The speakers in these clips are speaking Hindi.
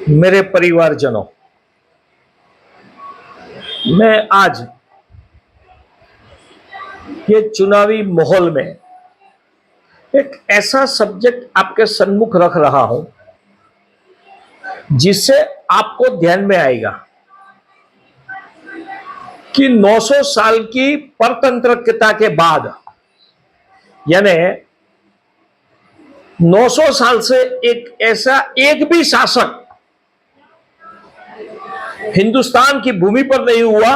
मेरे परिवारजनों, मैं आज ये चुनावी माहौल में एक ऐसा सब्जेक्ट आपके सन्मुख रख रहा हूं जिससे आपको ध्यान में आएगा कि 900 साल की परतंत्रता के बाद, यानी 900 साल से एक ऐसा एक भी शासक हिंदुस्तान की भूमि पर नहीं हुआ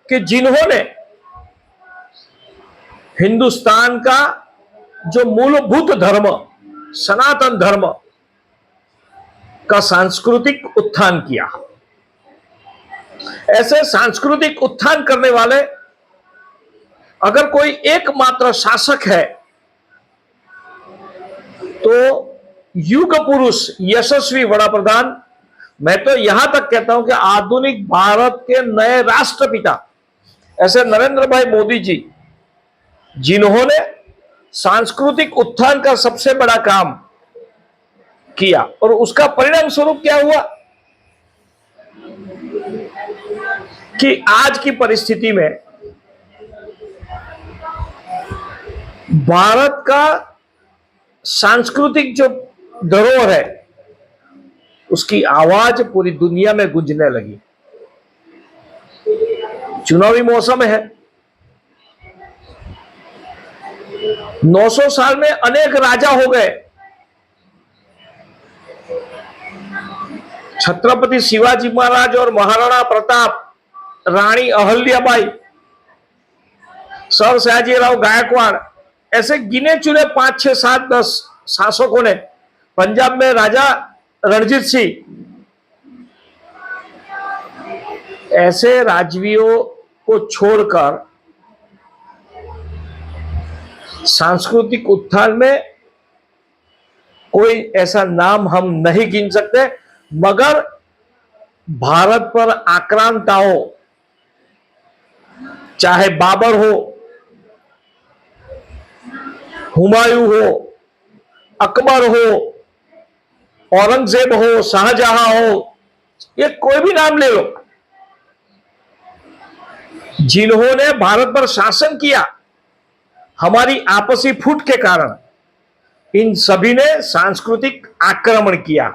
कि जिन्होंने हिंदुस्तान का जो मूलभूत धर्म सनातन धर्म का सांस्कृतिक उत्थान किया। ऐसे सांस्कृतिक उत्थान करने वाले अगर कोई एकमात्र शासक है तो युग पुरुष यशस्वी वड़ा प्रधान, मैं तो यहां तक कहता हूं कि आधुनिक भारत के नए राष्ट्रपिता ऐसे नरेंद्र भाई मोदी जी, जिन्होंने सांस्कृतिक उत्थान का सबसे बड़ा काम किया। और उसका परिणाम स्वरूप क्या हुआ कि आज की परिस्थिति में भारत का सांस्कृतिक जो धरोहर है उसकी आवाज पूरी दुनिया में गूंजने लगी। चुनावी मौसम है, 900 साल में अनेक राजा हो गए। छत्रपति शिवाजी महाराज और महाराणा प्रताप, रानी अहल्याबाई, सर सयाजीराव गायकवाड़, ऐसे गिने चुने 5, 6, 7, 10 शासकों ने, पंजाब में राजा रणजीत सिंह, ऐसे राजवियों को छोड़कर सांस्कृतिक उत्थान में कोई ऐसा नाम हम नहीं गिन सकते। मगर भारत पर आक्रांताओं, चाहे बाबर हो, हुमायूं हो, अकबर हो, औरंगजेब हो, शाहजहां हो, ये कोई भी नाम ले लो, जिन्होंने भारत पर शासन किया हमारी आपसी फूट के कारण, इन सभी ने सांस्कृतिक आक्रमण किया।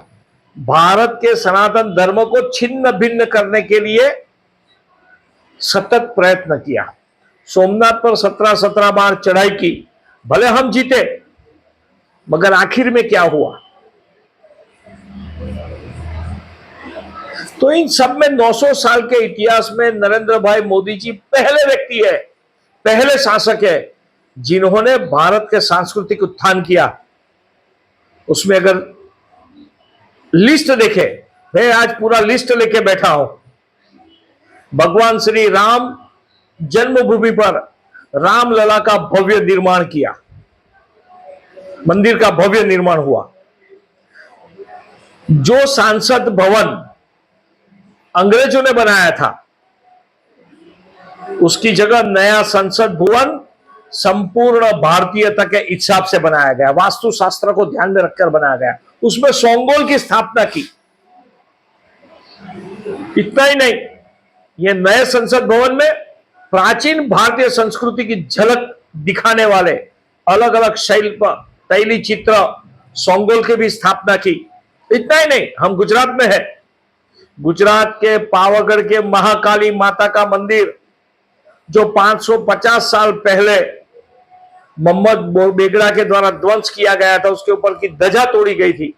भारत के सनातन धर्म को छिन्न भिन्न करने के लिए सतत प्रयत्न किया। सोमनाथ पर 17 बार चढ़ाई की, भले हम जीते, मगर आखिर में क्या हुआ? तो इन सब में 900 साल के इतिहास में नरेंद्र भाई मोदी जी पहले व्यक्ति है, पहले शासक है जिन्होंने भारत के सांस्कृतिक उत्थान किया। उसमें अगर लिस्ट देखे, मैं आज पूरा लिस्ट लेके बैठा हूं। भगवान श्री राम जन्मभूमि पर रामलला का भव्य निर्माण किया, मंदिर का भव्य निर्माण हुआ। जो सांसद भवन अंग्रेजों ने बनाया था, उसकी जगह नया संसद भवन संपूर्ण भारतीयता के हिसाब से बनाया गया, वास्तुशास्त्र को ध्यान में रखकर बनाया गया। उसमें सोंगोल की स्थापना की। इतना ही नहीं, यह नए संसद भवन में प्राचीन भारतीय संस्कृति की झलक दिखाने वाले अलग अलग शैली चित्र सोंगोल की भी स्थापना की। इतना ही नहीं, हम गुजरात में है, गुजरात के पावागढ़ के महाकाली माता का मंदिर जो 550 साल पहले मोहम्मद बेगड़ा के द्वारा ध्वंस किया गया था, उसके ऊपर की ध्वजा तोड़ी गई थी,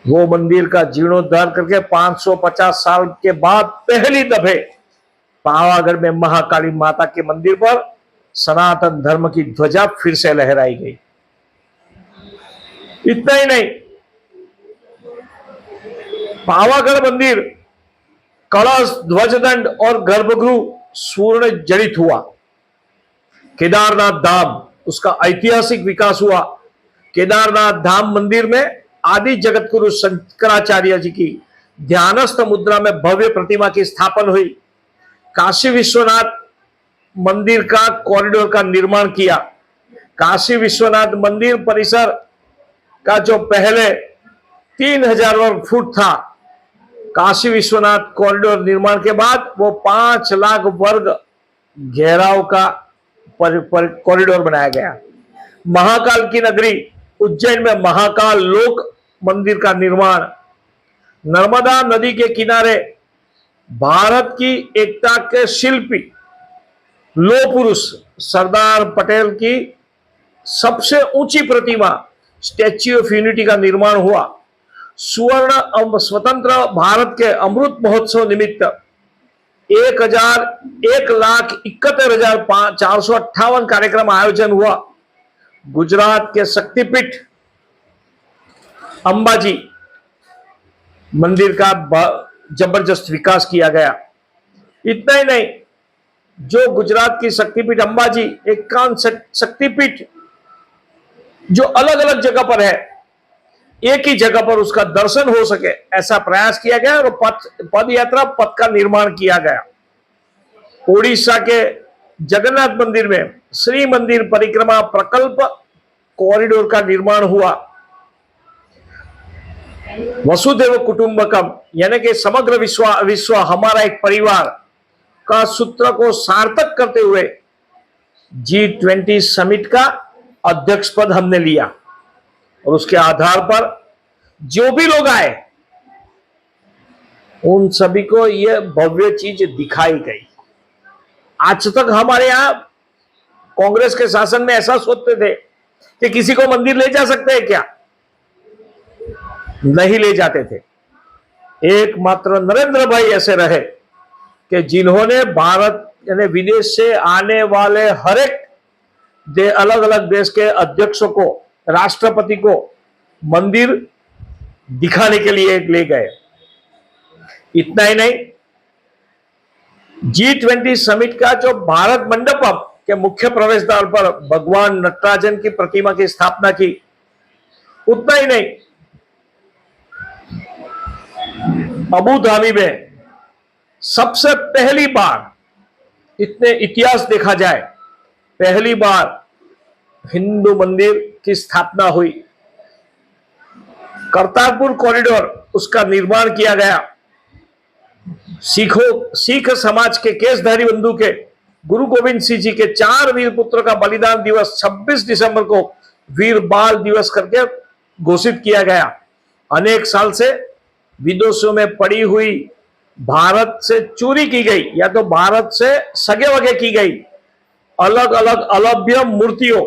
वो मंदिर का जीर्णोद्धार करके 550 साल के बाद पहली दफे पावागढ़ में महाकाली माता के मंदिर पर सनातन धर्म की ध्वजा फिर से लहराई गई। इतना ही नहीं, पावागढ़ मंदिर कलश, ध्वजदंड और गर्भगृह स्वर्ण जड़ित हुआ। केदारनाथ धाम, उसका ऐतिहासिक विकास हुआ। केदारनाथ धाम मंदिर में आदि जगतगुरु शंकराचार्य जी की ध्यानस्थ मुद्रा में भव्य प्रतिमा की स्थापना हुई। काशी विश्वनाथ मंदिर का कॉरिडोर का निर्माण किया। काशी विश्वनाथ मंदिर परिसर का जो पहले 3,000 वर्ग फुट था। काशी विश्वनाथ कॉरिडोर निर्माण के बाद वो 5 लाख वर्ग घेराव का कॉरिडोर बनाया गया। महाकाल की नगरी उज्जैन में महाकाल लोक मंदिर का निर्माण, नर्मदा नदी के किनारे भारत की एकता के शिल्पी लोह पुरुष सरदार पटेल की सबसे ऊंची प्रतिमा स्टैच्यू ऑफ यूनिटी का निर्माण हुआ। स्वतंत्र भारत के अमृत महोत्सव निमित्त 1,71,458 कार्यक्रम आयोजन हुआ। गुजरात के शक्तिपीठ अंबाजी मंदिर का जबरदस्त विकास किया गया। इतना ही नहीं, जो गुजरात की शक्तिपीठ अंबाजी 51 शक्तिपीठ जो अलग अलग जगह पर है, एक ही जगह पर उसका दर्शन हो सके, ऐसा प्रयास किया गया और पद यात्रा पथ का निर्माण किया गया। ओडिशा के जगन्नाथ मंदिर में श्री मंदिर परिक्रमा प्रकल्प कॉरिडोर का निर्माण हुआ। वसुधैव कुटुंबकम यानी कि समग्र विश्व हमारा एक परिवार का सूत्र को सार्थक करते हुए G20 समिट का अध्यक्ष पद हमने लिया और उसके आधार पर जो भी लोग आए उन सभी को यह भव्य चीज दिखाई गई। आज तक हमारे यहां कांग्रेस के शासन में ऐसा सोचते थे कि किसी को मंदिर ले जा सकते हैं क्या? नहीं ले जाते थे। एकमात्र नरेंद्र भाई ऐसे रहे कि जिन्होंने भारत यानी विदेश से आने वाले हर एक अलग अलग देश के अध्यक्षों को, राष्ट्रपति को मंदिर दिखाने के लिए ले गए। इतना ही नहीं, G20 समिट का जो भारत मंडपम के मुख्य प्रवेश द्वार पर भगवान नटराजन की प्रतिमा की स्थापना की। उतना ही नहीं, अबू धाबी में सबसे पहली बार, इतने इतिहास देखा जाए, पहली बार हिंदू मंदिर की स्थापना हुई। करतारपुर कॉरिडोर उसका निर्माण किया गया। सिख समाज के केसधारी बंधु के गुरु गोविंद सिंह जी के 4 वीर पुत्रों का बलिदान दिवस 26 दिसंबर को वीर बाल दिवस करके घोषित किया गया। अनेक साल से विदेशों में पड़ी हुई, भारत से चोरी की गई या तो भारत से सगे वगे की गई अलग अलग अलभ्य मूर्तियों,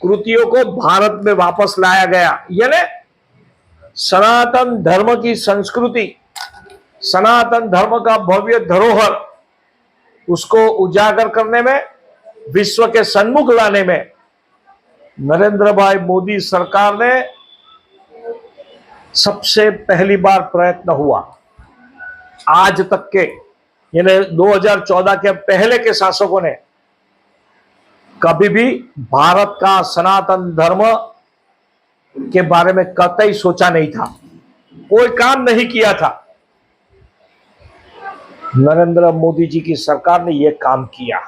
कृतियों को भारत में वापस लाया गया। यानी सनातन धर्म की संस्कृति, सनातन धर्म का भव्य धरोहर, उसको उजागर करने में, विश्व के सन्मुख लाने में नरेंद्र भाई मोदी सरकार ने सबसे पहली बार प्रयत्न हुआ। आज तक के यानी 2014 के पहले के शासकों ने कभी भी भारत का सनातन धर्म के बारे में कतई सोचा नहीं था, कोई काम नहीं किया था। नरेंद्र मोदी जी की सरकार ने यह काम किया।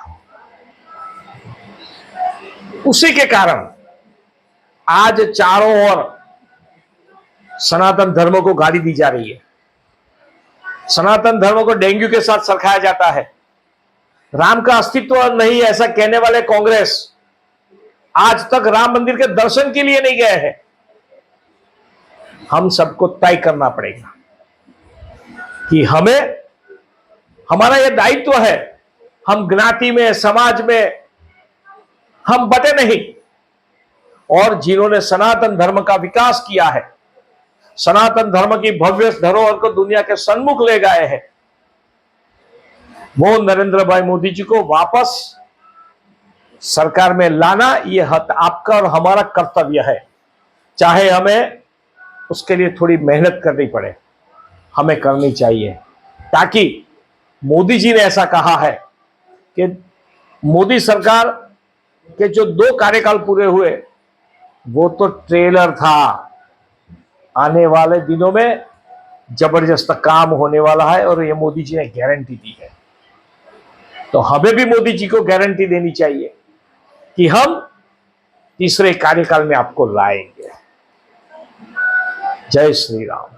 उसी के कारण आज चारों ओर सनातन धर्म को गाली दी जा रही है। सनातन धर्म को डेंगू के साथ सरखाया जाता है। राम का अस्तित्व नहीं ऐसा कहने वाले कांग्रेस आज तक राम मंदिर के दर्शन के लिए नहीं गए हैं। हम सबको तय करना पड़ेगा कि हमें, हमारा यह दायित्व है, हम ज्ञाति में, समाज में हम बटे नहीं। और जिन्होंने सनातन धर्म का विकास किया है, सनातन धर्म की भव्य धरोहर को दुनिया के सन्मुख ले गए हैं, वो नरेंद्र भाई मोदी जी को वापस सरकार में लाना, यह आपका और हमारा कर्तव्य है। चाहे हमें उसके लिए थोड़ी मेहनत करनी पड़े, हमें करनी चाहिए। ताकि मोदी जी ने ऐसा कहा है कि मोदी सरकार के जो 2 कार्यकाल पूरे हुए वो तो ट्रेलर था, आने वाले दिनों में जबरदस्त काम होने वाला है और ये मोदी जी ने गारंटी दी है। तो हमें भी मोदी जी को गारंटी देनी चाहिए कि हम तीसरे कार्यकाल में आपको लाएंगे। जय श्री राम।